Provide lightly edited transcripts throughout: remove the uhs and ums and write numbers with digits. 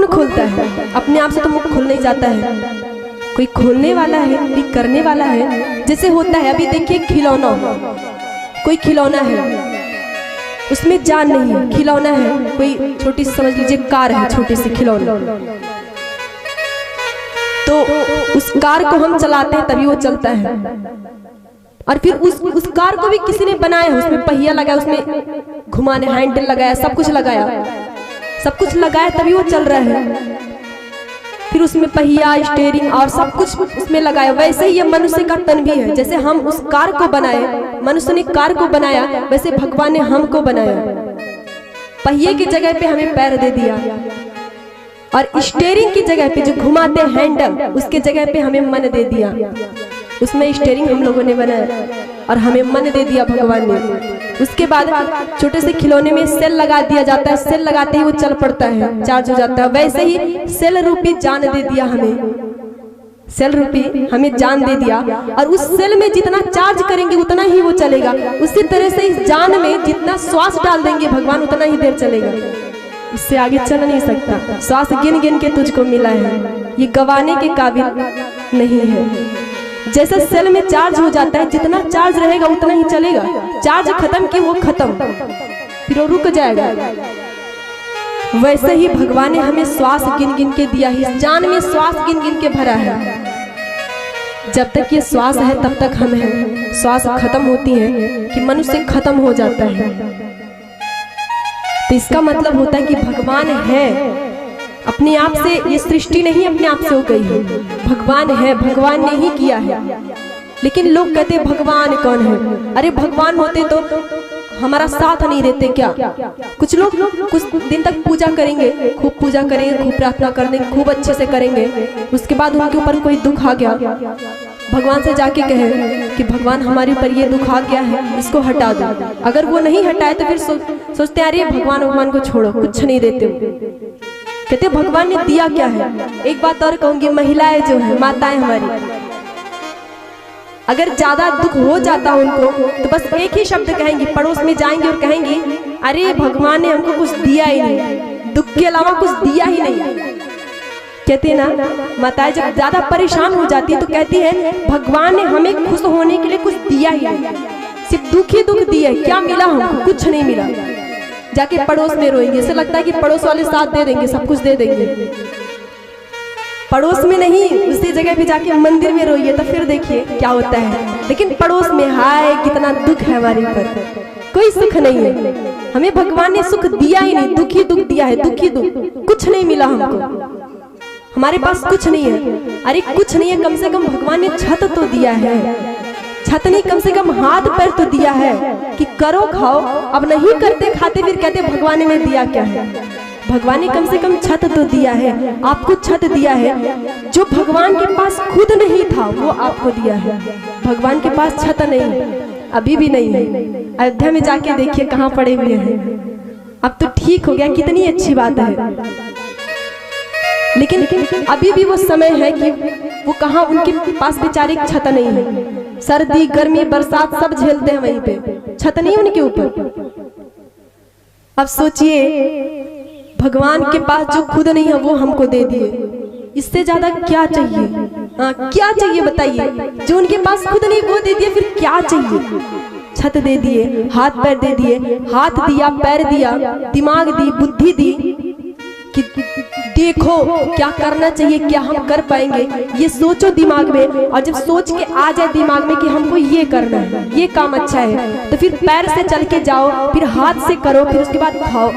कौन खोलता है? अपने आप से तो मुख खुल नहीं जाता है, कोई खोलने वाला है, कोई करने वाला है। जैसे होता है, अभी देखिए खिलौना, कोई खिलौना है उसमें जान नहीं है, खिलौना है, कोई छोटी सी समझ लीजिए कार है, छोटी सी खिलौना, तो उस कार को हम चलाते हैं तभी वो चलता है। और फिर उस कार को भी किसी ने बनाया, उसमें पहिया लगाया, उसमें घुमाने हैंडल लगाया, सब कुछ लगाया तभी वो चल रहा है। फिर उसमें पहिया, स्टीयरिंग और सब कुछ उसमें लगाया। वैसे ही ये मनुष्य का तन भी है। जैसे हम उस कार को बनाए, मनुष्य ने कार को बनाया, वैसे भगवान ने हमको बनाया। पहिए की जगह पे हमें पैर दे दिया, और स्टीयरिंग की जगह पे जो घुमाते हैंडल, उसके जगह पे हमें मन दे दिया। उसमें स्टीयरिंग हम लोगों ने बनाया और हमें मन दे दिया भगवान ने। उसके बाद छोटे से खिलौने में सेल लगा दिया जाता है, सेल लगाते ही वो चल पड़ता है, चार्ज हो जाता है। वैसे ही सेल रूपी जान दे दिया हमें, सेल रूपी हमें जान दे दिया, और उस सेल में जितना चार्ज करेंगे उतना ही वो चलेगा। उसी तरह से इस जान में जितना श्वास डाल देंगे भगवान, उतना ही देर चलेगा, इससे आगे चल नहीं सकता। श्वास गिन गिन के तुझको मिला है, ये गवाने के काबिल नहीं है। जैसे सेल में चार्ज हो जाता है, जितना चार्ज रहेगा उतना ही चलेगा। चार्ज खत्म कि वो खत्म, फिर वो रुक जाएगा। वैसे ही भगवान ने हमें श्वास गिन गिन के दिया है, इस जान में श्वास गिन गिन के भरा है। जब तक ये श्वास है तब तक हम हैं। श्वास खत्म होती है कि मनुष्य खत्म हो जाता है। तो इसका मतलब होता है कि भगवान है, अपने आप से ये सृष्टि नहीं अपने आप से हो गई है, भगवान है, भगवान ने ही किया है। लेकिन लोग कहते हैं भगवान कौन है? अरे भगवान होते तो हमारा साथ नहीं देते क्या? कुछ लोग कुछ दिन तक पूजा करेंगे, खूब पूजा करेंगे, खूब प्रार्थना करेंगे, खूब अच्छे से करेंगे, उसके बाद उनके ऊपर कोई दुख आ गया, भगवान से जाके कहे कि भगवान हमारे ऊपर ये दुख आ गया है, इसको हटा दो। अगर वो नहीं हटाए तो फिर सोचते हैं अरे भगवान को छोड़ो, कुछ नहीं देते। कहते भगवान ने दिया क्या है? एक बात और कहूंगी, महिलाएं जो है, माताएं हमारी, अगर ज्यादा दुख हो जाता उनको तो बस एक ही शब्द कहेंगी, पड़ोस में जाएंगी और कहेंगी अरे भगवान ने हमको कुछ दिया ही नहीं, दुख के अलावा कुछ दिया ही नहीं। कहते ना माताएं जब ज्यादा परेशान हो जाती है तो कहती है भगवान ने हमें खुश होने के लिए कुछ दिया ही नहीं, सिर्फ दुख ही दुख दिया, क्या मिला हमको? कुछ नहीं मिला। जाके पड़ोस में रोएंगे, ऐसे लगता है कि पड़ोस वाले साथ दे देंगे, सब कुछ दे देंगे। पड़ोस में नहीं, उसी जगह पे जाके मंदिर में रोइए तो फिर देखिए क्या होता है। लेकिन पड़ोस में हाय कितना दुख है हमारे ऊपर, कोई सुख नहीं है। हमें भगवान ने सुख दिया ही नहीं, दुख ही दुख दिया है, दुख ही दुख, कुछ नहीं मिला हमको, हमारे पास कुछ नहीं है। अरे कुछ नहीं है, कम से कम भगवान ने छत तो दिया है, छत नहीं कम से कम हाथ पैर तो दिया है कि करो खाओ। अब नहीं करते खाते, फिर कहते भगवान ने दिया क्या है? भगवान ने कम से कम छत तो दिया है, आपको छत दिया है। जो भगवान के पास खुद नहीं था वो आपको दिया है। भगवान के पास छत नहीं, अभी भी नहीं है। अयोध्या में जाके देखिए कहाँ पड़े हुए हैं। अब तो ठीक हो गया, कितनी अच्छी बात है, लेकिन अभी भी वो समय है कि वो कहाँ, उनके पास बेचारे छत नहीं है। सर्दी गर्मी बरसात सब झेलते हैं, वहीं पे छत नहीं उनके ऊपर। अब सोचिए भगवान के पास जो खुद नहीं है वो हमको दे दिए, इससे ज्यादा क्या चाहिए? हाँ क्या चाहिए बताइए? जो उनके पास खुद नहीं वो दे दिए, फिर क्या चाहिए? छत दे दिए, हाथ पैर दे दिए, हाथ दिया, पैर दिया, दिमाग दी, बुद्धि दी कि देखो क्या करना चाहिए, क्या हम कर पाएंगे, ये सोचो दिमाग में। और जब सोच के आ जाए दिमाग में कि हमको ये करना है, ये काम अच्छा है, तो फिर पैर से चल के जाओ, फिर हाथ से करो, फिर उसके बाद खाओ।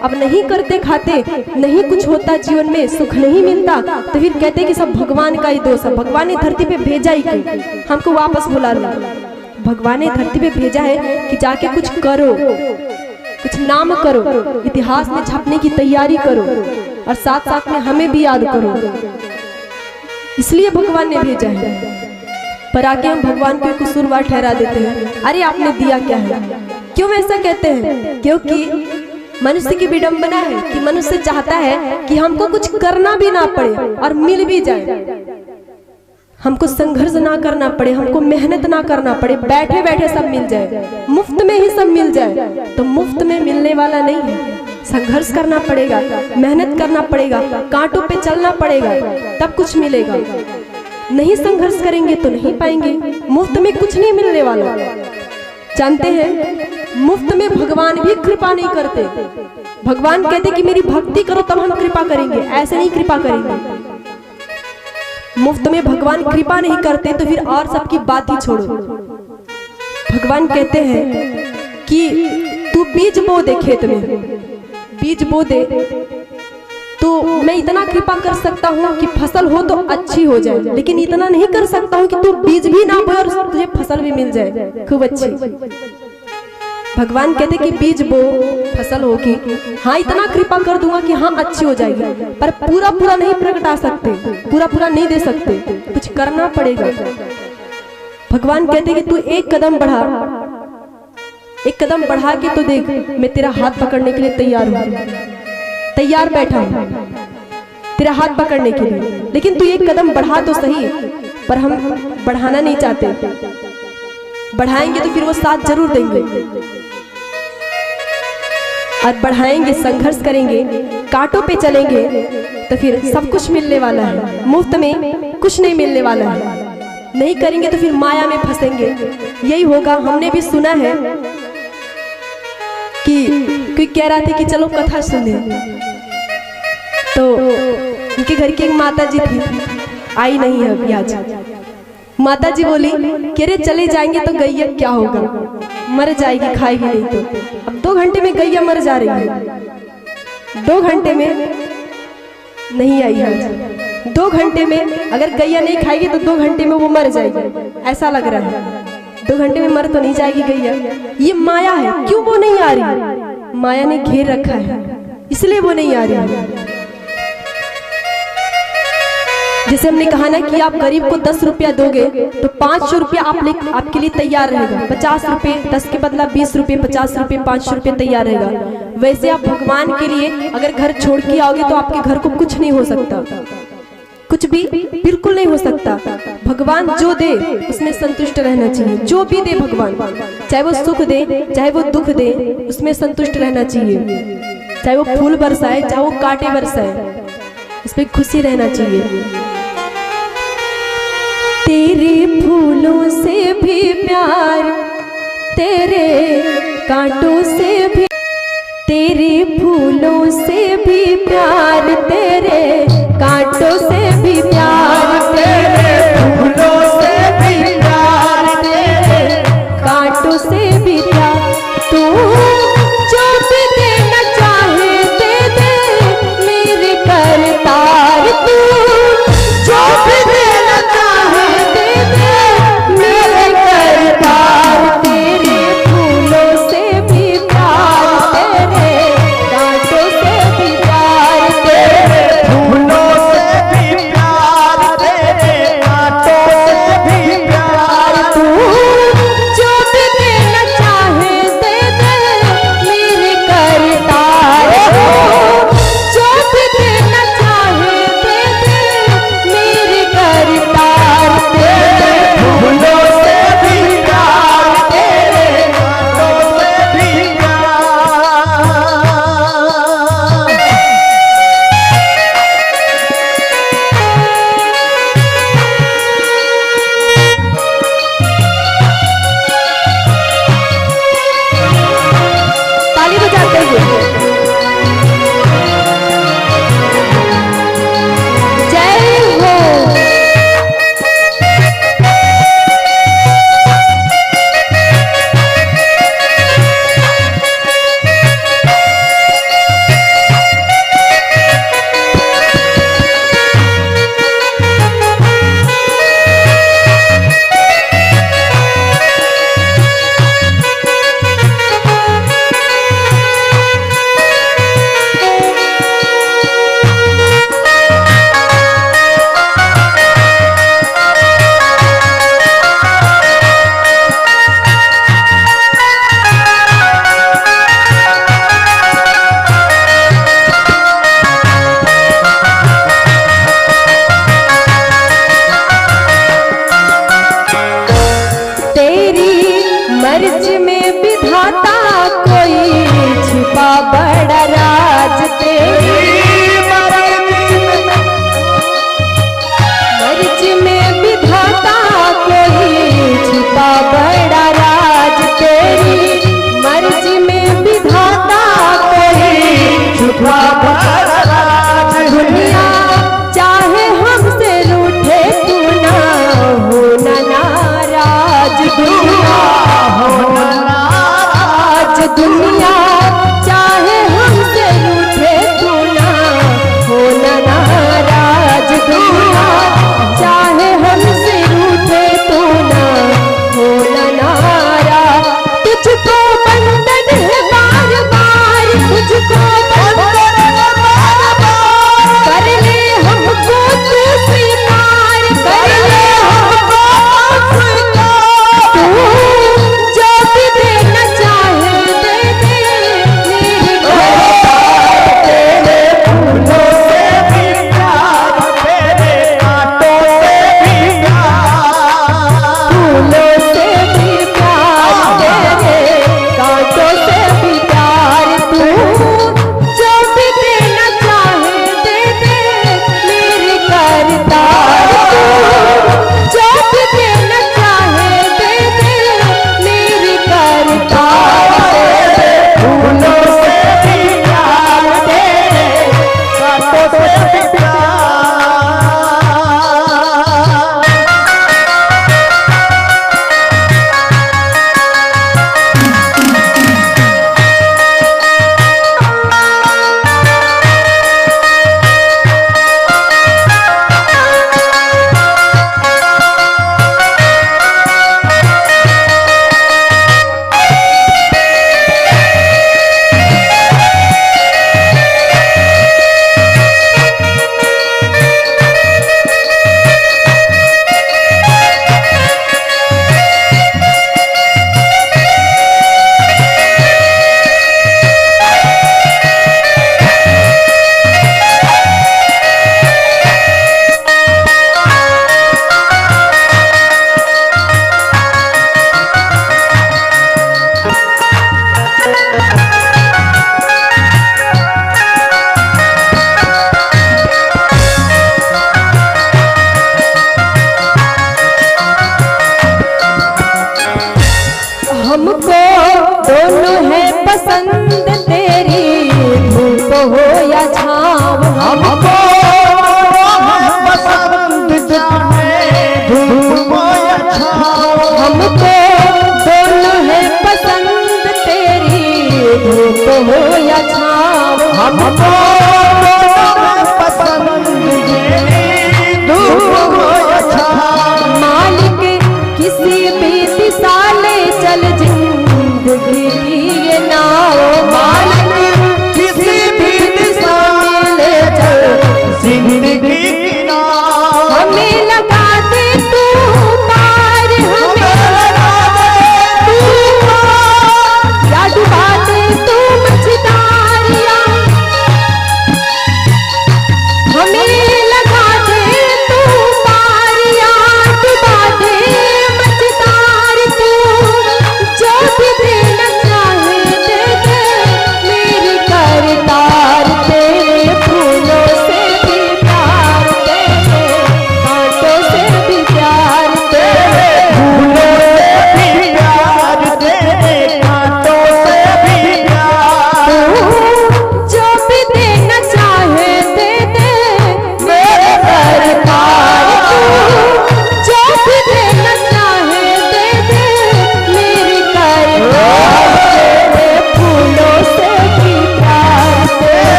अब नहीं करते खाते, नहीं कुछ होता जीवन में, सुख नहीं मिलता, तो फिर कहते कि सब भगवान का ही दोष है, भगवान ने धरती पे भेजा ही क्यों, हमको वापस बुला लो। भगवान ने धरती पे भेजा है कि जाके कुछ करो, कुछ नाम करो, इतिहास में छपने की तैयारी करो, और साथ साथ में हमें भी याद करो। इसलिए भगवान ने भेजा है। पर आके हम भगवान को कसूरवार ठहरा देते हैं, अरे आपने दिया क्या है? क्यों ऐसा कहते हैं? क्योंकि मनुष्य की विडंबना है कि मनुष्य चाहता है कि हमको कुछ करना भी ना पड़े और मिल भी जाए, हमको संघर्ष ना करना पड़े, हमको मेहनत ना करना पड़े, बैठे बैठे सब मिल जाए, मुफ्त में ही सब मिल जाए। तो मुफ्त में मिलने वाला नहीं है, संघर्ष करना पड़ेगा, मेहनत करना पड़ेगा, कांटों पे चलना पड़ेगा, तब कुछ मिलेगा। नहीं संघर्ष करेंगे तो नहीं पाएंगे। मुफ्त में कुछ नहीं मिलने वाला। जानते हैं मुफ्त में भगवान भी कृपा नहीं करते। भगवान कहते कि मेरी भक्ति करो तब हम कृपा करेंगे, ऐसे नहीं कृपा करेंगे। मुफ्त में भगवान कृपा नहीं करते तो फिर और सबकी बात ही छोड़ो। भगवान कहते हैं कि तू बीज बो दे, खेत में बीज बो दे तो मैं इतना कृपा कर सकता हूँ कि फसल हो तो अच्छी हो जाए, लेकिन इतना नहीं कर सकता हूँ कि तू बीज भी ना बोए और तुझे फसल भी मिल जाए खूब अच्छी। भगवान कहते कि बीज बो फसल होगी, हाँ इतना कृपा कर दूंगा कि हाँ अच्छी हो जाएगी, पर पूरा पूरा नहीं प्रगटा सकते, पूरा पूरा नहीं दे सकते, कुछ करना पड़ेगा। भगवान कहते कि तू एक कदम बढ़ा, एक कदम बढ़ा के तो देख, मैं तेरा हाथ पकड़ने के लिए तैयार हूँ, तैयार बैठा हूँ तेरा हाथ पकड़ने के लिए, लेकिन तू एक कदम बढ़ा तो सही। पर हम बढ़ाना नहीं चाहते, बढ़ाएंगे तो फिर वो साथ जरूर देंगे और बढ़ाएंगे, संघर्ष करेंगे, कांटों पे चलेंगे तो फिर सब कुछ मिलने वाला है। मुफ्त में कुछ नहीं मिलने वाला है। नहीं करेंगे तो फिर माया में फंसेंगे, यही होगा। हमने भी सुना है कि कोई कह रहा था कि चलो कथा सुने, तो उनके घर की एक माता जी थी, आई नहीं है अभी आज। माता जी बोली कि अरे चले जाएंगे तो गैया क्या होगा, मर जाएगी, खाएगी नहीं तो। अब 2 घंटे में गैया मर जा रही है, 2 घंटे में नहीं आई है। 2 घंटे में अगर गैया नहीं खाएगी तो 2 घंटे में वो मर जाएगी, ऐसा लग रहा है। 2 घंटे में मर तो नहीं जाएगी गैया, ये माया है। क्यों वो नहीं आ रही? माया ने घेर रखा है, इसलिए वो नहीं आ रही है। जैसे हमने कहा ना कि आप गरीब को 10 रुपया दोगे तो 500 रुपया आपके लिए तैयार रहेगा। 50 रुपये, 10 के बदला 20 रुपये, 50 रुपये, 500 रुपये तैयार रहेगा। वैसे आप भगवान के लिए अगर घर छोड़ के आओगे तो आपके घर को कुछ नहीं हो सकता, कुछ भी बिल्कुल नहीं हो सकता। भगवान जो दे उसमें संतुष्ट रहना चाहिए। जो भी दे भगवान, चाहे वो सुख दे चाहे वो दुख दे, उसमें संतुष्ट रहना चाहिए। चाहे वो फूल बरसाए चाहे वो कांटे बरसाए, उसमें खुशी रहना चाहिए। तेरे फूलों से भी प्यार, तेरे कांटों से भी, तेरे फूलों से भी प्यार, तेरे कांटों से भी प्यार, तेरे फूलों से भी प्यार, तेरे कांटों से भी प्यार। तू जो भी देना चाहे दे दे मेरे करतार, तू जो भी देना चाहे दे दे मेरे करतार। तेरे फूलों से भी प्यार, तेरे कांटों से भी प्यार, तेरे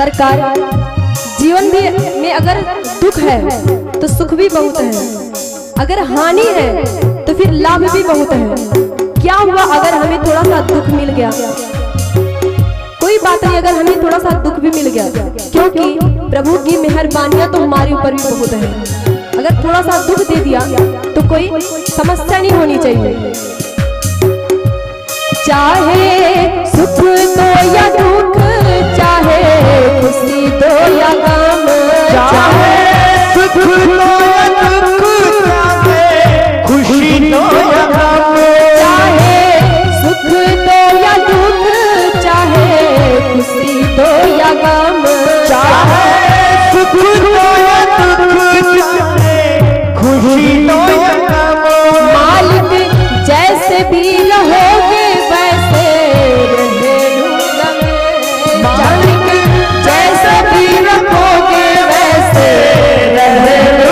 प्रकार जीवन में अगर दुख है तो सुख भी बहुत है, अगर हानि है तो फिर लाभ भी बहुत है। क्या हुआ अगर हमें थोड़ा सा दुख मिल गया? कोई बात नहीं अगर हमें थोड़ा सा दुख भी मिल गया, क्योंकि प्रभु की मेहरबानियां तो हमारे ऊपर भी बहुत है। अगर थोड़ा सा दुख दे दिया तो कोई समस्या नहीं होनी चाहिए। चाहे सुख दो या दुख, चाहे खुशी दो या गम, चाहे सुख दो या दुख, चाहे खुशी दो या गम, चाहे सुख दो या दुख, चाहे खुशी दो या गम, चाहे सुख दो या दुख, चाहे खुशी दो या गम, मालिक जैसे भी रहोगे वैसे रहेगा मैं। मालिक जैसे भी रखोगे वैसे रहेगा।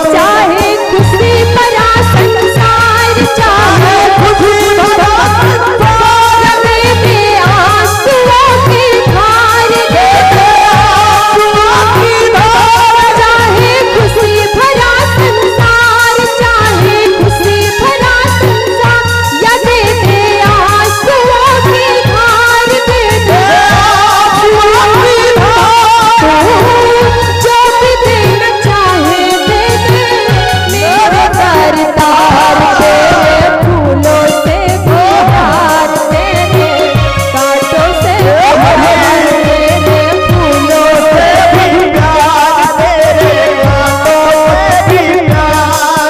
चाहे खुशी भरा संसार, चाहे खुशी भरा संसार, लगे में आंसुओं की धार दे दे, आंसुओं की धार। चाहे खुशी भरा संसार, चाहे खुशी भरा संसार, या दे दे आंसुओं की धार दे दे, आंसुओं की धार। जो भी देना चाहे दे दे, मेरे करतार तेरे फूलों से प्यार, तेरे कांटों से प्यार, तेरे फूलों से प्यार, तेरे हाथों से भी प्यार।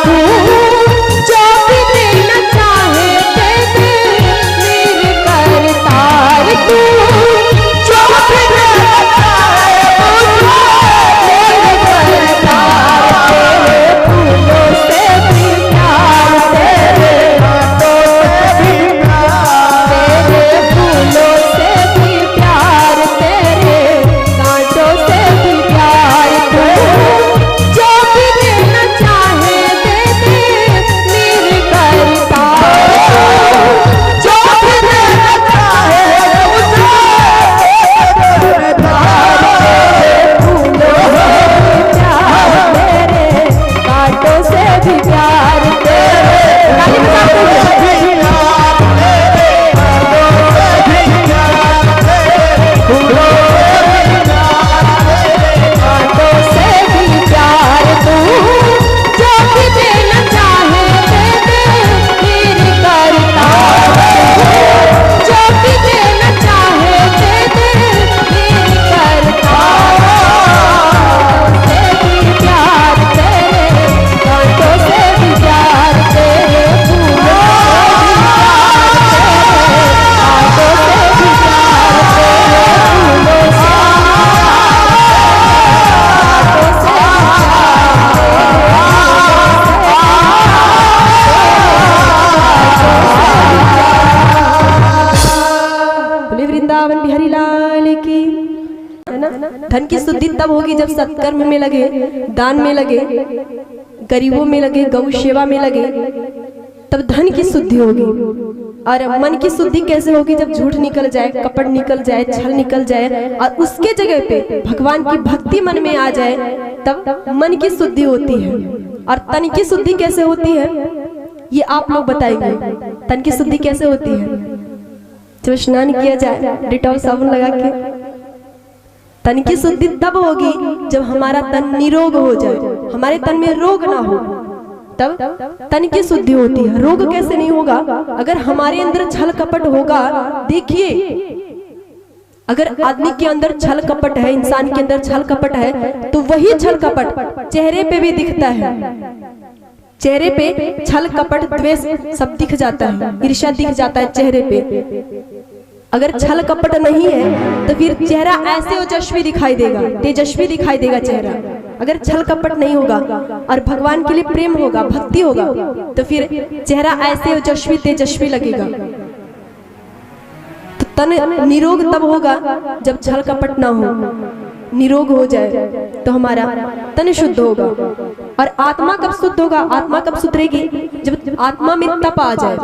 जो भी देना चाहे दे दे, मेरे करतार तू। जो भी देना चाहे मेरे करतार, तेरे फूलों से भी प्यार, तेरे हाथों से भी प्यार, तेरे फूलों से भी प्यार, तेरे कांटों से भी प्यार तू। जो भी देना चाहे दे दे, मेरे करतार तू। जो भी देना चाहे उसे तेरे फूलों से भी प्यार, तेरे कांटों से भी प्यार, तेरे गाली बजाते हुए कांटों से भी प्यार तू। जो भी देना चाहे दे दे, मेरे करतार तू। जो भी देना चाहे दे दे, मेरे करतार से भी प्यार, तेरे कांटों से भी प्यार, तेरे फूलों से भी प्यार, तेरे कांटों से भी प्यार, तेरे फूलों से बोले वृंदावन बिहारी लाल की, है ना। धन की शुद्धि तब होगी जब सत्कर्म में लगे, दान में लगे, गरीबों में लगे, गौ सेवा में लगे, तब धन की शुद्धि होगी। और मन की शुद्धि कैसे होगी? जब झूठ निकल जाए, कपट निकल जाए, छल निकल जाए, और उसके जगह पे भगवान की भक्ति मन में आ जाए, तब मन की शुद्धि होती है। और तन की शुद्धि कैसे होती है ये आप लोग बताएंगे। तन की शुद्धि कैसे होती है? जब स्नान किया जाए डिटॉल साबुन लगा के, तन की शुद्धि तब होगी जब हमारा तन निरोग हो जाए, हमारे तन में रोग ना हो, तब तन की शुद्धि होती है। रोग कैसे नहीं होगा? अगर हमारे अंदर छल कपट होगा। देखिए, अगर आदमी के अंदर छल कपट है, इंसान के अंदर छल कपट है, तो वही छल कपट चेहरे पे भी दिखता है। चेहरे पे छल कपट द्वेष सब दिख जाता है, ईर्ष्या दिख जाता है चेहरे पे। अगर छल कपट नहीं है तो फिर चेहरा ऐसे ओजस्वी दिखाई देगा, तेजस्वी दिखाई देगा चेहरा। अगर छल कपट नहीं होगा और भगवान के लिए प्रेम होगा, भक्ति होगा, तो फिर चेहरा ऐसे ओजस्वी तेजस्वी लगेगा। तो तन निरोग तब होगा जब छल कपट ना हो, निरोग हो जाए तो हमारा तन शुद्ध होगा। और आत्मा कब शुद्ध होगा? आत्मा कब सुधरेगी? जब आत्मा में तप आ जाए,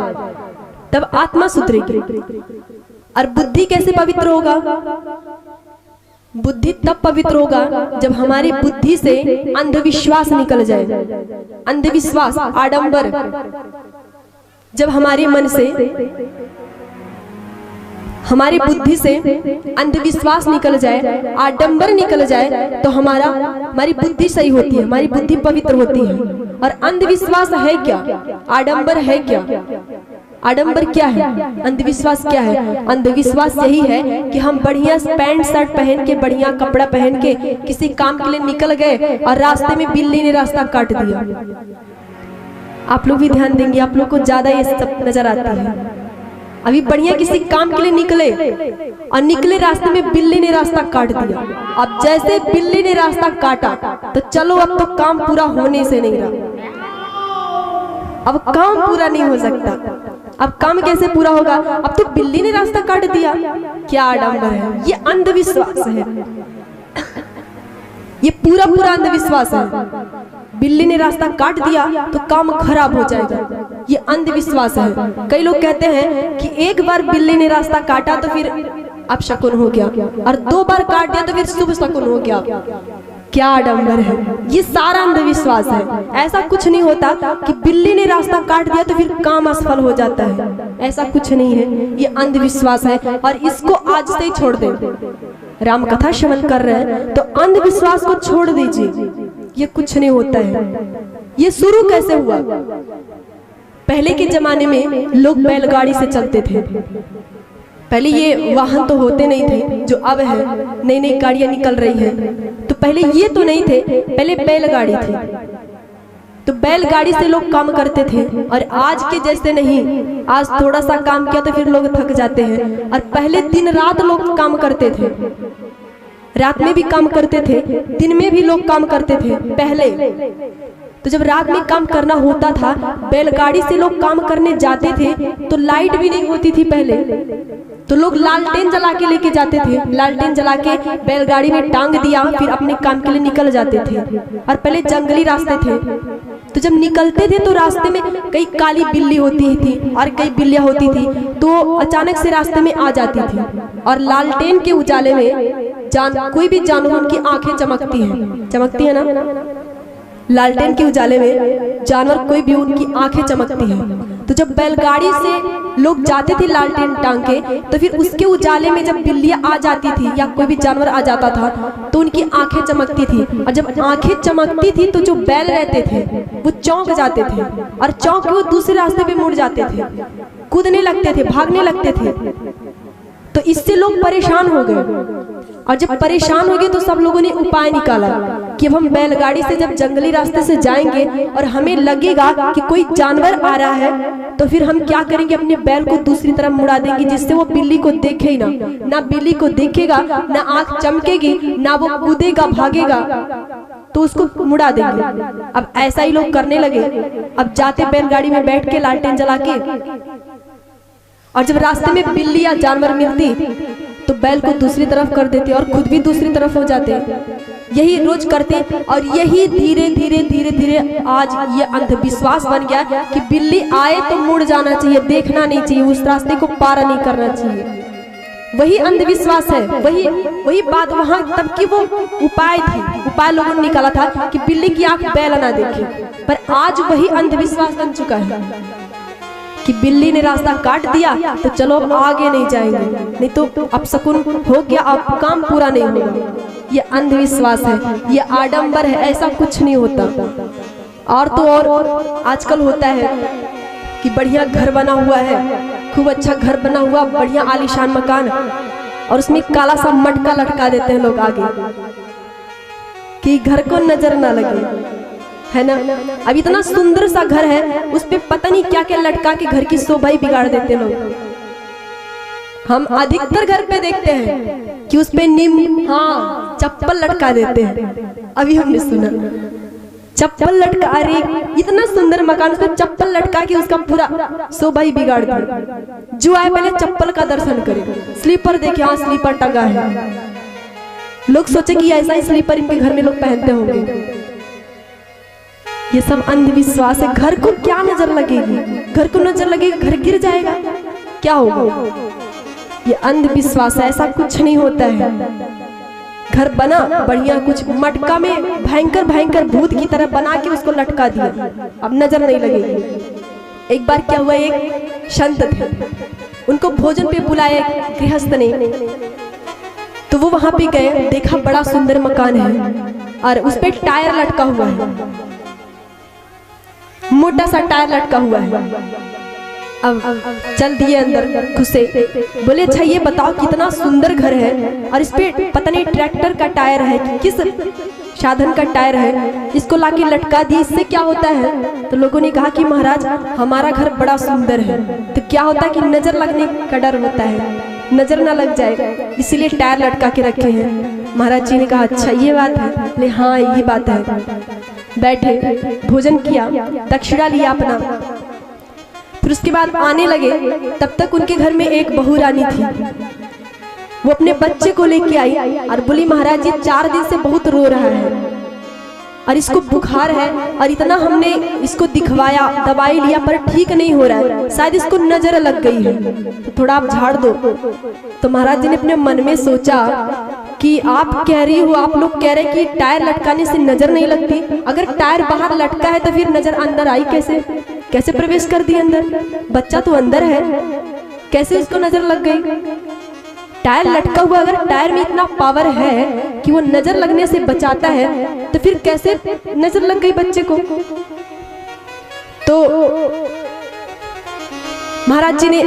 तब आत्मा सुधरेगी। और बुद्धि कैसे पवित्र होगा? बुद्धि तब पवित्र होगा जब हमारी बुद्धि से अंधविश्वास निकल जाए। अंधविश्वास, आडंबर, जब हमारे मन से, हमारी बुद्धि से अंधविश्वास निकल जाए, आडंबर निकल जाए, तो हमारी बुद्धि सही होती है, हमारी बुद्धि पवित्र होती है। और अंधविश्वास है क्या? आडंबर है क्या? आडंबर क्या है? अंधविश्वास क्या है? अंधविश्वास यही है कि हम बढ़िया पैंट शर्ट पहन के, बढ़िया कपड़ा पहन के किसी काम के लिए निकल गए और रास्ते में बिल्ली ने रास्ता काट दिया। आप लोग भी ध्यान देंगे, आप लोग को ज्यादा ये सब नजर आता है। अभी बढ़िया किसी काम के लिए निकले और निकले रास्ते में बिल्ली ने रास्ता काट दिया। अब जैसे बिल्ली ने रास्ता काटा तो चलो अब तो काम पूरा होने से नहीं रहा, अब काम पूरा नहीं हो सकता। अब काम कैसे पूरा होगा? अब तो बिल्ली ने रास्ता काट दिया। क्या आडंबर है! ये अंधविश्वास है, ये पूरा पूरा अंधविश्वास है। बिल्ली ने रास्ता काट दिया तो काम खराब हो जाएगा, ये अंधविश्वास है। कई लोग कहते हैं कि एक बार बिल्ली ने रास्ता काटा तो फिर अपशकुन हो गया, और 2 बार काट दिया तो फिर शुभ शकुन हो गया। क्या आडंबर है! ये सारा अंधविश्वास है। ऐसा कुछ नहीं होता कि बिल्ली ने रास्ता काट दिया तो फिर काम असफल हो जाता है, ऐसा कुछ नहीं है। ये अंधविश्वास है और इसको आज से ही छोड़ दें। राम कथा श्रवण कर रहे हैं तो अंधविश्वास को छोड़ दीजिए, ये कुछ नहीं होता है। ये शुरू कैसे हुआ? पहले के जमाने में लोग बैलगाड़ी से चलते थे। पहले ये वाहन तो होते नहीं थे जो अब है, नई नई गाड़ियां निकल रही हैं। तो पहले ये तो नहीं थे, पहले बैलगाड़ी थी। तो बैलगाड़ी से लोग काम करते थे, और आज के जैसे नहीं। आज थोड़ा सा काम किया तो फिर लोग थक जाते हैं, और पहले दिन रात लोग काम करते थे। रात में भी काम करते थे, दिन में भी लोग काम करते थे पहले। तो जब रात में काम करना होता था, बैलगाड़ी से लोग काम करने जाते थे तो लाइट भी नहीं होती थी पहले, तो लोग लालटेन जला के लेके जाते थे। लालटेन जला के बैलगाड़ी में टांग दिया, फिर अपने काम के लिए निकल जाते थे। और पहले जंगली रास्ते थे, तो जब निकलते थे तो रास्ते में कई काली बिल्ली होती थी और कई बिल्लियां होती थी, तो अचानक से रास्ते में आ जाती थी। और लालटेन के उजाले में कोई भी जानवर, उनकी आंखें चमकती है ना। लालटेन के उजाले में जानवर कोई भी, उनकी आंखें चमकती हैं। तो जब बैलगाड़ी से लोग जाते थे लालटेन टांग के, तो फिर उसके उजाले में जब बिल्लियां आ जाती थी या कोई भी जानवर आ जाता था तो उनकी आंखें चमकती थी। और जब आंखें चमकती थी तो जो बैल रहते थे वो चौंक जाते थे, और चौंक के वो दूसरे रास्ते पे मुड़ जाते थे, कूदने लगते थे, भागने लगते थे। तो इससे लोग परेशान हो गए। और जब परेशान हो गए तो सब लोगों ने उपाय निकाला कि अब हम बैलगाड़ी से जब जंगली रास्ते से जाएंगे और हमें लगेगा कि कोई जानवर आ रहा है, तो फिर हम क्या करेंगे, अपने बैल को दूसरी तरफ मुड़ा देंगे, जिससे वो बिल्ली को देखे ही ना बिल्ली को देखेगा, ना आंख चमकेगी, ना वो कूदेगा भागेगा, तो उसको मुड़ा देंगे। अब ऐसा ही लोग करने लगे। अब जाते बैलगाड़ी में बैठ के लालटेन जला के, और जब रास्ते में बिल्ली या जानवर मिलती तो बैल को दूसरी तरफ कर देते और खुद भी दूसरी तरफ हो जाते। यही रोज करते, और यही धीरे धीरे आज ये अंधविश्वास बन गया कि बिल्ली आए तो मुड़ जाना चाहिए, देखना नहीं चाहिए, उस रास्ते को पार नहीं करना चाहिए। वही अंधविश्वास है, वही बात वहां तब की वो उपाय थी। उपाय लोगों ने निकाला था कि बिल्ली की आंख बैल ना देखे, पर आज वही अंधविश्वास बन चुका है कि बिल्ली ने रास्ता काट दिया तो चलो अब आगे नहीं जाएंगे, नहीं तो अपशकुन हो गया, अब काम पूरा नहीं होगा। ये अंधविश्वास है, ये आडंबर है, ऐसा कुछ नहीं होता। और तो और आजकल होता है कि बढ़िया घर बना हुआ है, खूब अच्छा घर बना हुआ, बढ़िया आलीशान मकान, और उसमें काला सा मटका लटका देते हैं लोग आगे कि घर को नजर ना लगे, है ना। अब इतना सुंदर सा घर है, उस पे पता नहीं क्या क्या लटका के घर की शोभा ही बिगाड़ देते लोग। हम अधिकतर घर पे देखते हैं कि उस पे चप्पल लटका देते हैं। अभी हमने सुना चप्पल लटका, अरे इतना सुंदर मकान, उस पे चप्पल लटका के उसका पूरा शोभा ही बिगाड़ दिया। जो आए पहले चप्पल का दर्शन करे, स्लीपर देखे, हाँ स्लीपर टंगा है, लोग सोचे कि ऐसा ही स्लीपर इनके घर में लोग पहनते होंगे। ये सब अंधविश्वास है। घर को क्या नजर लगेगी, घर को नजर लगेगी, घर गिर जाएगा, क्या होगा? ये अंधविश्वास है, ऐसा कुछ नहीं होता है। घर बना बढ़िया, कुछ मटका में भयंकर भयंकर भूत की तरह बना के उसको लटका दिया, अब नजर नहीं लगेगी। एक बार क्या हुआ, एक संत थे, उनको भोजन पे बुलाया गृहस्थ ने, तो वो वहां पे गए, देखा बड़ा सुंदर मकान है और उस पे टायर लटका हुआ है, मोटा सा टायर लटका हुआ है। अब चल दिए अंदर, घुसे, बोले अच्छा ये बताओ कितना सुंदर घर है और इस पे पता नहीं ट्रैक्टर का टायर है कि किस साधन का टायर है, इसको लाके लटका दिए, इससे क्या होता है? तो लोगों ने कहा कि महाराज हमारा घर बड़ा सुंदर है, तो क्या होता है कि नजर लगने का डर होता है, नजर ना लग जाए, इसीलिए टायर लटका के रखे हैं। महाराज जी ने कहा अच्छा ये बात है? बोले हाँ ये बात है। बैठे, भोजन किया, दक्षिणा लिया अपना, फिर उसके बाद आने लगे। तब तक उनके घर में एक बहू रानी थी, वो अपने बच्चे को लेके आई और बोली महाराज ये 4 दिन से बहुत रो रहा है और इसको बुखार है और इतना हमने इसको दिखवाया, दवाई लिया पर ठीक नहीं हो रहा है, शायद इसको नजर लग गई है, तो थोड़ा आप झाड़ दो। तो महाराज जी ने अपने मन में सोचा कि आप कह रही हो, आप लोग कह रहे कि टायर लटकाने से नजर नहीं लगती, अगर टायर बाहर लटका है तो फिर नजर अंदर आई कैसे? कैसे प्रवेश कर दी अंदर? बच्चा तो अंदर है, कैसे उसको नजर लग गई? टायर लटका हुआ, अगर टायर में इतना पावर है कि वो नजर लगने से बचाता है, तो फिर कैसे नजर लग गई बच्चे को? तो महाराज जी ने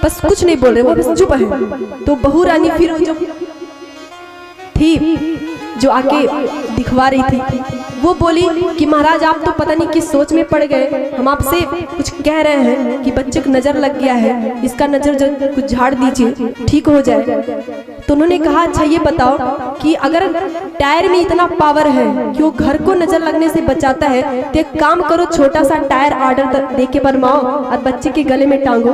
बस कुछ नहीं बोल रहे, वो बस चुप है। तो बहू रानी फिर जो थी, जो आके दिखवा रही थी, वो बोली कि महाराज आप तो पता नहीं किस सोच में पड़ गए, हम आपसे कुछ कह रहे हैं कि बच्चे को नजर लग गया है, इसका नजर जो कुछ झाड़ दीजिए ठीक हो जाए। तो उन्होंने कहा अच्छा ये बताओ कि अगर टायर में इतना पावर है कि वो घर को नजर लगने से बचाता है, तो एक काम करो, छोटा सा टायर ऑर्डर दे के बनवाओ और बच्चे के गले में टांगो,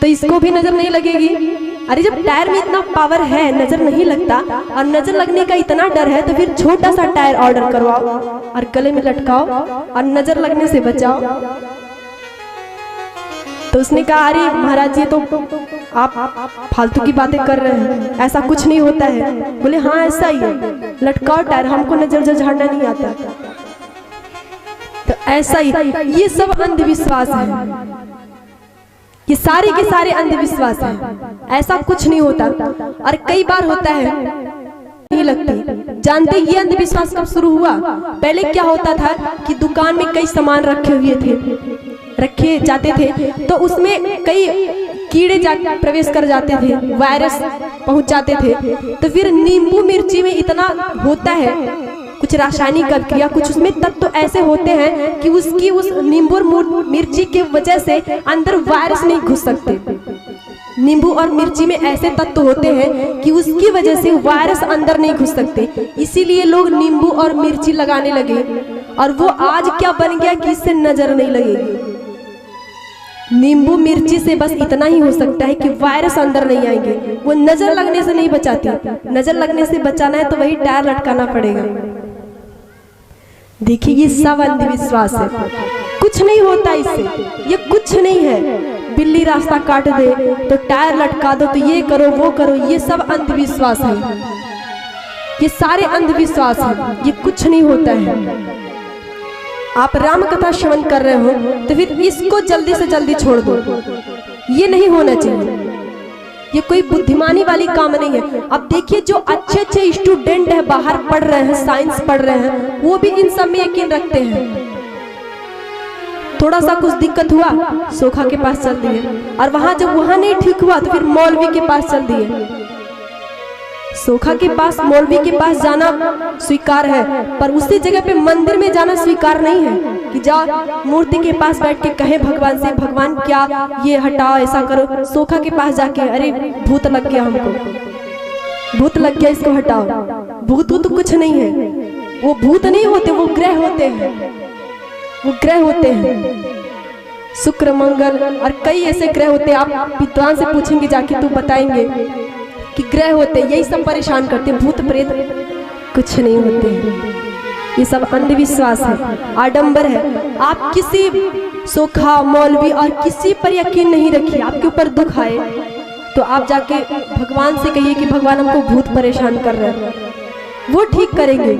तो इसको भी नजर नहीं लगेगी। अरे जब टायर में इतना पावर है, नजर नहीं लगता और नजर लगने का इतना डर है, तो फिर छोटा सा टायर ऑर्डर करवाओ और गले में लटकाओ और नजर लगने से बचाओ। तो उसने कहा अरे महाराज जी तो आप फालतू की बातें कर रहे हैं, ऐसा कुछ नहीं होता है। बोले हाँ ऐसा ही है, लटकाओ टायर, हमको नजर झाड़ना नहीं आता। तो ऐसा ही, ये सब अंधविश्वास है, ये सारे के सारे अंधविश्वास हैं, ऐसा कुछ नहीं होता। और कई बार होता है नहीं लगती। जानते ये अंधविश्वास कब शुरू हुआ? पहले क्या होता था कि दुकान में कई सामान रखे जाते थे, तो उसमें कई कीड़े प्रवेश कर जाते थे, वायरस पहुंच जाते थे। तो फिर नींबू मिर्ची में इतना होता है कुछ रासायनिक अभिक्रिया, कुछ उसमें तत्व तो ऐसे होते हैं कि उसकी उस नींबू और मिर्ची के वजह से अंदर वायरस नहीं घुस सकते। नींबू और मिर्ची में ऐसे तत्व तो होते हैं कि उसकी वजह से वायरस अंदर नहीं घुस सकते, इसीलिए लोग नींबू और मिर्ची लगाने लगे। और वो आज क्या बन गया कि इससे नजर नहीं लगेगी। नींबू मिर्ची से बस इतना ही हो सकता है कि वायरस अंदर नहीं आएंगे, वो नजर लगने से नहीं बचाती। नजर लगने से बचाना है तो वही टायर लटकाना पड़ेगा। देखिए ये सब अंधविश्वास है, कुछ नहीं होता इससे, ये कुछ नहीं है। बिल्ली रास्ता काट दे तो टायर लटका दो, तो ये करो वो करो, ये सब अंधविश्वास है, ये सारे अंधविश्वास है, ये कुछ नहीं होता है। आप राम कथा श्रवण कर रहे हो तो फिर इसको जल्दी से जल्दी छोड़ दो, ये नहीं होना चाहिए, ये कोई बुद्धिमानी वाली काम नहीं है। अब देखिए जो अच्छे अच्छे स्टूडेंट है, बाहर पढ़ रहे हैं, साइंस पढ़ रहे हैं, वो भी इन सब में यकीन रखते हैं। थोड़ा सा कुछ दिक्कत हुआ सोखा के पास चल दिए, और वहां जब वहां नहीं ठीक हुआ तो फिर मौलवी के पास चल दिए। सोखा के पास, मौलवी के पास जाना स्वीकार है, पर उसी जगह पे मंदिर में जाना स्वीकार नहीं है कि जाओ मूर्ति के पास बैठ के कहे भगवान से, भगवान क्या ये हटाओ, ऐसा करो। सोखा के पास जाके अरे भूत लग गया, हमको भूत लग गया, इसको हटाओ। भूत तो कुछ नहीं है, वो भूत नहीं होते, वो ग्रह होते हैं, वो ग्रह होते हैं, शुक्र मंगल और कई ऐसे ग्रह होते हैं। आप विद्वान से पूछेंगे जाके तो बताएंगे कि ग्रह होते, यही सब परेशान करते हैं। भूत प्रेत कुछ नहीं होते हैं, ये सब अंधविश्वास है, आडंबर है। आप किसी सोखा, मौलवी और किसी पर यकीन नहीं रखिए। आपके ऊपर दुख आए तो आप जाके भगवान से कहिए कि भगवान हमको भूत परेशान कर रहे हैं, वो ठीक करेंगे।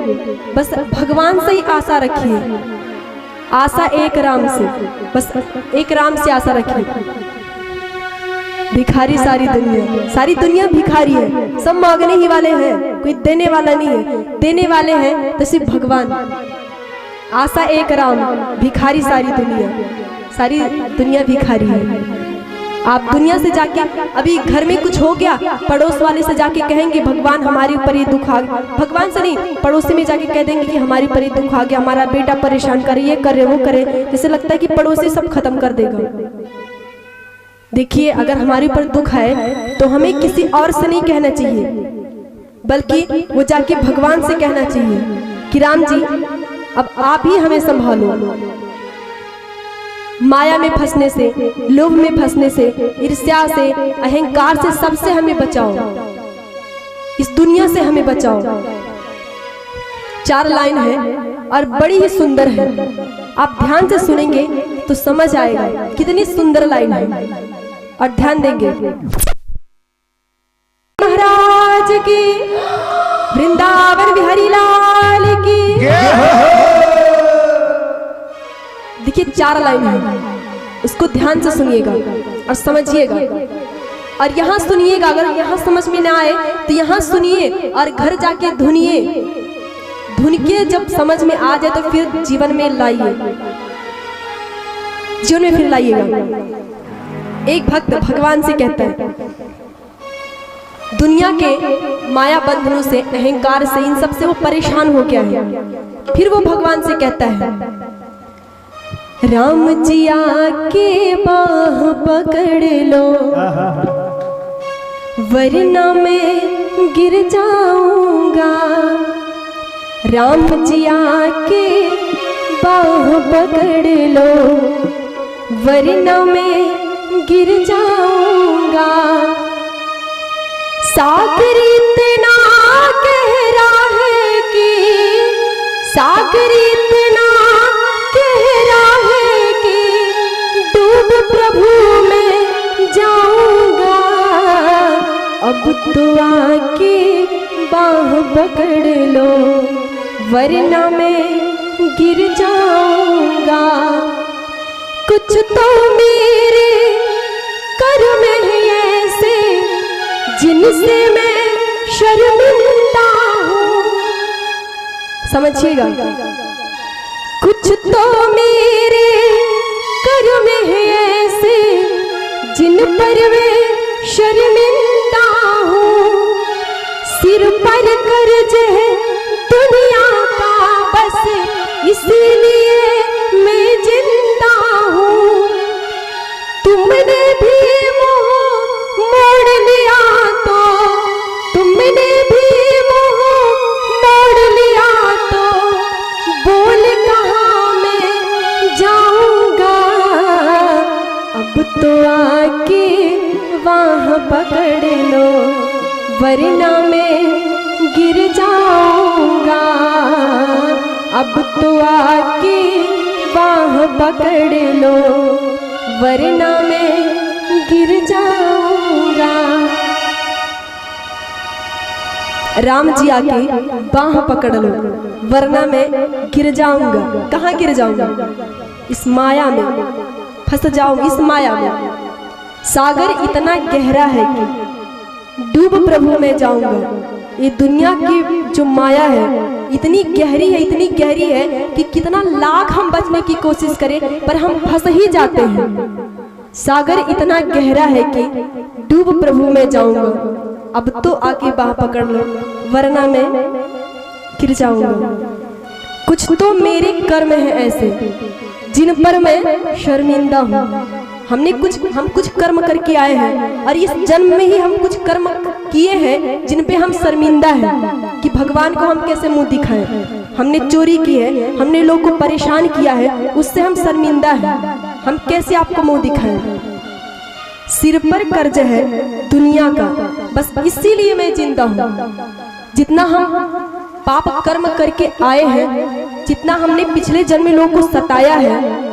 बस भगवान से ही आशा रखिए, आशा एक राम से, बस एक राम से आशा रखिए। भिखारी सारी दुनिया भिखारी है, सब मांगने ही वाले हैं, कोई देने वाला नहीं है। देने वाले हैं तो सिर्फ भगवान। आशा एक राम, भिखारी सारी दुनिया भिखारी है। आप दुनिया से जाके अभी घर में कुछ हो गया, पड़ोस वाले से जाके कहेंगे भगवान हमारे ऊपर ये दुख आ गया, भगवान से नहीं पड़ोसी में जाके कह देंगे कि हमारे ऊपर ये दुख आ गया, हमारा बेटा परेशान करे, ये करे वो करे, जैसे लगता है कि पड़ोसी सब खत्म कर देगा। देखिए अगर हमारे ऊपर दुख है तो हमें किसी और से नहीं कहना चाहिए, बल्कि वो जाके भगवान से कहना चाहिए कि राम जी अब आप ही हमें संभालो। माया में फंसने से, लोभ में फंसने से, ईर्ष्या से, अहंकार से, सबसे हमें बचाओ, इस दुनिया से हमें बचाओ। 4 लाइन है और बड़ी ही सुंदर है, आप ध्यान से सुनेंगे तो समझ आएगा कितनी सुंदर लाइन है, और ध्यान देंगे। महाराज की, वृंदावन बिहारी लाल की। देखिए 4 लाइन है, उसको ध्यान से सुनिएगा और समझिएगा, और यहाँ सुनिएगा। अगर यहाँ समझ में ना आए तो यहाँ सुनिए और घर जाके धुनिए, धुन के जब समझ में आ जाए तो फिर जीवन में लाइए, जीवन में फिर लाइएगा। एक भक्त भगवान से कहता है, दुनिया के माया बंधनों से, अहंकार से, इन सब से वो परेशान हो गया है। फिर वो भगवान से कहता है, राम जी आके बाह पकड़ लो, वरना मैं गिर जाऊंगा। राम जी आके बाह पकड़ लो, वरना मैं गिर जाऊंगा। सागर इतना गहरा है कि, सागर इतना गहरा है कि डूब प्रभु में जाऊंगा। अब तो आके बाह पकड़ लो, वरना मैं गिर जाऊंगा। कुछ तो मेरे कर्म है ऐसे, जिनसे मैं शर्मिंदा हूँ। समझिएगा, कुछ तो मेरे कर्म है ऐसे, जिन पर मैं शर्मिंदा हूँ। सिर पर कर्ज है दुनिया का, बस इसीलिए मैं जिंदा हूँ। तुमने भी मोह मोड़ लिया तो, तुमने भी मोह मोड़ लिया तो, बोल कहाँ मैं जाऊंगा। अब तो आके वहाँ पकड़ लो, वरना मैं गिर जाऊंगा। अब तो आके वहाँ पकड़ लो, वरना मैं गिर जाऊंगा। राम जी आके बाह पकड़ लो, वरना मैं गिर जाऊंगा। कहाँ गिर जाऊंगा? इस माया में फंस जाऊंगा, इस माया में। सागर इतना गहरा है कि डूब प्रभु में जाऊंगा। ये दुनिया की जो माया है इतनी गहरी है, इतनी गहरी है कि कितना लाख हम बचने की कोशिश करें पर हम फंस ही जाते हैं। सागर इतना गहरा है कि डूब प्रभु में जाऊंगा। अब तो आके बाह पकड़ लो, वरना मैं गिर जाऊंगा। कुछ तो मेरे कर्म है ऐसे, जिन पर मैं शर्मिंदा हूँ। हम कुछ कर्म करके आए हैं और इस जन्म में ही हम कुछ कर्म किए हैं जिन पे हम शर्मिंदा हैं कि भगवान को हम कैसे मुंह दिखाएं। हमने चोरी की है, हमने लोगों को परेशान किया है, उससे हम शर्मिंदा हैं। हम कैसे आपको मुंह दिखाएं? सिर पर कर्ज है दुनिया का, बस इसीलिए मैं जिंदा हूँ। जितना हम पाप कर्म करके आए हैं, जितना हमने पिछले जन्म में लोगों को सताया है,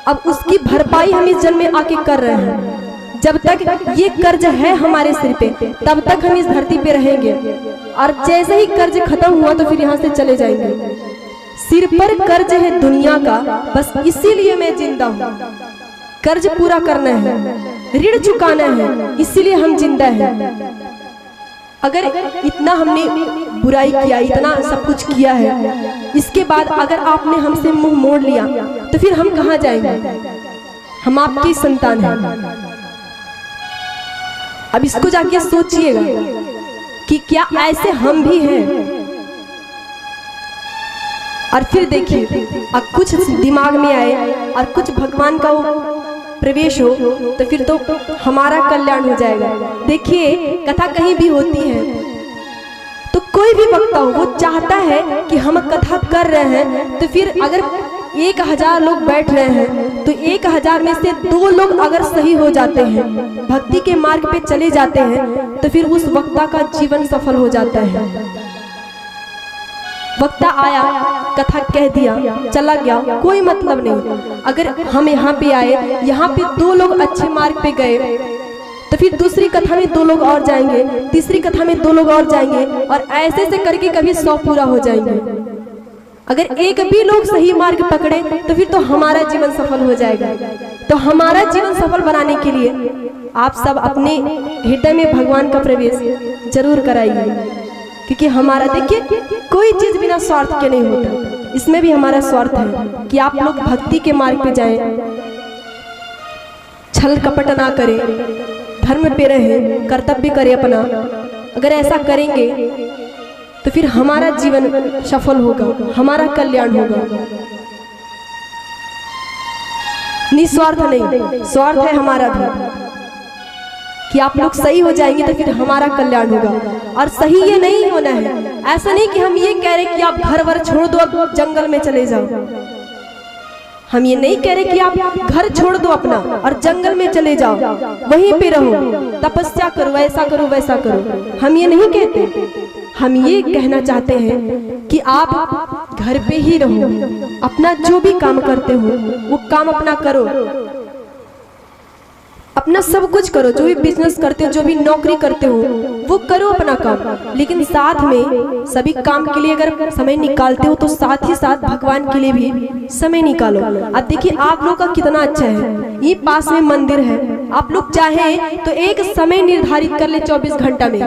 अब उसकी भरपाई हम इस जन्म में आके कर रहे हैं। जब तक ये कर्ज है हमारे सिर पे तब तक हम इस धरती पे रहेंगे, और जैसे ही कर्ज खत्म हुआ तो फिर यहाँ से चले जाएंगे। सिर पर कर्ज है दुनिया का, बस इसीलिए मैं जिंदा हूँ। कर्ज पूरा करना है, ऋण चुकाना है, इसीलिए हम जिंदा हैं। अगर इतना हमने बुराई किया, इतना सब कुछ किया है, इसके बाद अगर आपने हमसे मुंह मोड़ लिया तो फिर हम कहाँ जाएंगे? हम आपकी संतान हैं। अब इसको जाके सोचिएगा कि क्या ऐसे हम भी हैं? और फिर देखिए, अब कुछ दिमाग में आए और कुछ भगवान का प्रवेश हो तो फिर तो हमारा कल्याण हो जाएगा। देखिए, कथा कहीं भी होती है तो कोई भी वक्ता हो वो चाहता है कि हम कथा कर रहे हैं तो फिर अगर 1000 लोग बैठ रहे हैं तो 1000 में से 2 लोग अगर सही हो जाते हैं, भक्ति के मार्ग पे चले जाते हैं तो फिर उस वक्ता का जीवन सफल हो जाता है। वक्ता आया, कथा कह दिया, चला गया, कोई मतलब नहीं। अगर हम यहाँ पे आए, यहाँ पे 2 लोग अच्छे मार्ग पे गए तो फिर दूसरी कथा में 2 लोग और जाएंगे, तीसरी कथा में 2 लोग और जाएंगे, और ऐसे से करके कभी 100 पूरा हो जाएंगे। अगर एक भी लोग सही मार्ग पकड़े तो फिर तो हमारा जीवन सफल हो जाएगा। तो हमारा जीवन सफल बनाने के लिए आप सब अपने हृदय में भगवान का प्रवेश जरूर कराइए, क्योंकि हमारा देखिए कोई चीज बिना स्वार्थ के नहीं होता। इसमें भी हमारा स्वार्थ है कि आप लोग भक्ति के मार्ग पे जाएं, छल कपट ना करें, धर्म पे रहें, कर्तव्य करें अपना। अगर ऐसा करेंगे तो फिर हमारा जीवन सफल होगा, हमारा कल्याण होगा। निस्वार्थ नहीं, स्वार्थ है हमारा भी कि आप लोग सही हो जाएंगे तो फिर हमारा कल्याण होगा। और सही ये नहीं होना है, ऐसा नहीं कि हम ये कह रहे कि आप घर वर छोड़ दो, अब जंगल में चले जाओ। हम ये नहीं कह रहे कि आप घर छोड़ दो अपना और जंगल में चले जाओ, वहीं पे रहो, तपस्या करो, ऐसा करो वैसा करो। हम ये नहीं कहते। हम ये कहना चाहते हैं कि आप घर पे ही रहो, अपना जो भी काम करते हो वो काम अपना करो, अपना सब कुछ करो। जो भी बिजनेस करते हो, जो भी नौकरी करते हो वो करो अपना काम, लेकिन साथ में सभी काम के लिए अगर समय निकालते हो तो साथ ही साथ भगवान के लिए भी समय निकालो। अब देखिए आप लोग का कितना अच्छा है, ये पास में मंदिर है, आप लोग चाहे तो एक समय निर्धारित कर ले 24 घंटा में,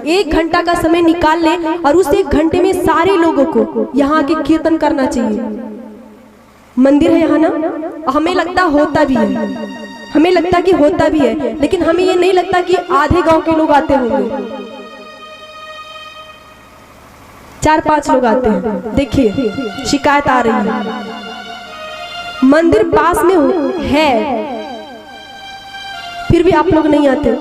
1 घंटा का समय निकाल ले और उस 1 घंटे में सारे लोगों को यहाँ के कीर्तन करना चाहिए। मंदिर है यहाँ ना, हमें लगता होता भी है, हमें लगता कि होता भी है, लेकिन हमें ये नहीं लगता कि आधे गांव के लोग आते होंगे, 4-5 लोग आते हैं। देखिए शिकायत आ रही है, मंदिर पास में है फिर भी आप लोग नहीं आते।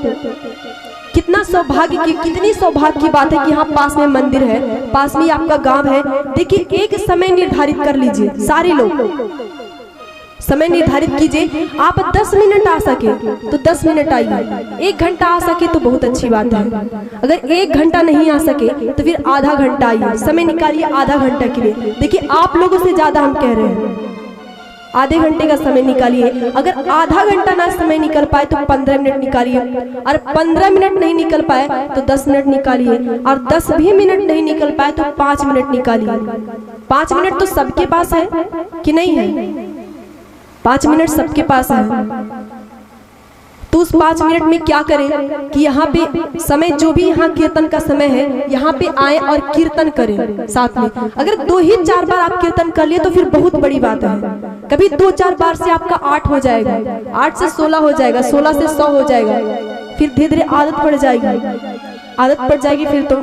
कितना सौभाग्य की, कितनी सौभाग्य की बात है कि यहाँ पास में मंदिर है, पास में आपका गांव है। देखिए एक समय निर्धारित कर लीजिए, सारे लोग समय निर्धारित कीजिए। आप 10 मिनट आ सके तो 10 मिनट आइए, 1 घंटा आ सके तो बहुत अच्छी बात है। अगर 1 घंटा नहीं आ सके तो फिर आधा घंटा आइए, समय निकालिए आधा घंटा के लिए। देखिए आप लोगों से ज्यादा हम कह रहे हैं, आधे घंटे का समय निकालिए। अगर आधा घंटा ना समय निकल पाए तो 15 मिनट निकालिए, और 15 मिनट नहीं निकल पाए तो 10 मिनट निकालिए, और 10 भी मिनट नहीं निकल पाए तो 5 मिनट निकालिए। 5 मिनट तो सबके पास है कि नहीं है? 5 मिनट सबके पास है, तो उस 5 मिनट में क्या करें कि यहाँ पे समय, जो भी यहाँ कीर्तन का समय है, यहाँ पे आए और कीर्तन करें साथ में। अगर 2 ही 4 बार आप कीर्तन कर लिए तो फिर बहुत बड़ी बात है। कभी 2-4 बार से आपका 8 हो जाएगा, 8 से 16 हो जाएगा, 16 से 100 हो जाएगा, फिर धीरे धीरे आदत पड़ जाएगी, आदत पड़ जाएगी, फिर तो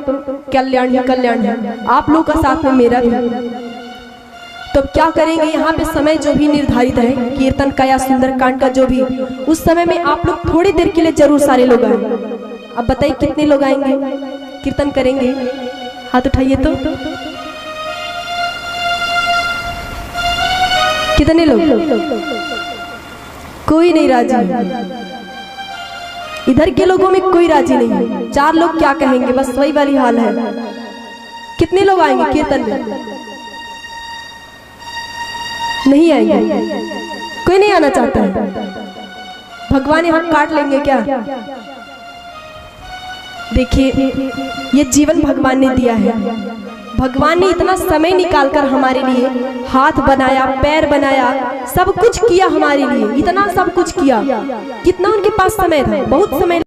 कल्याण ही कल्याण है। आप लोग का साथ में मेरा भी। तो क्या करेंगे, यहाँ पे समय जो भी निर्धारित है कीर्तन का या सुंदरकांड का जो भी, उस समय में आप लोग थोड़ी देर के लिए जरूर सारे लोग आए। अब बताइए कितने लोग आएंगे, कीर्तन करेंगे? हाथ उठाइए तो कितने लोग? कोई नहीं राजी, इधर के लोगों में कोई राजी नहीं है। 4 लोग क्या कहेंगे, बस वही वाली हाल है। कितने लोग आएंगे कीर्तन में? नहीं आएंगे, कोई नहीं आना चाहता है। भगवान यहाँ काट लेंगे क्या? देखिए, ये जीवन भगवान ने दिया है। भगवान ने इतना समय निकालकर हमारे लिए हाथ बनाया, पैर बनाया, सब कुछ किया हमारे लिए, इतना सब कुछ किया। कितना उनके पास समय था, बहुत समय।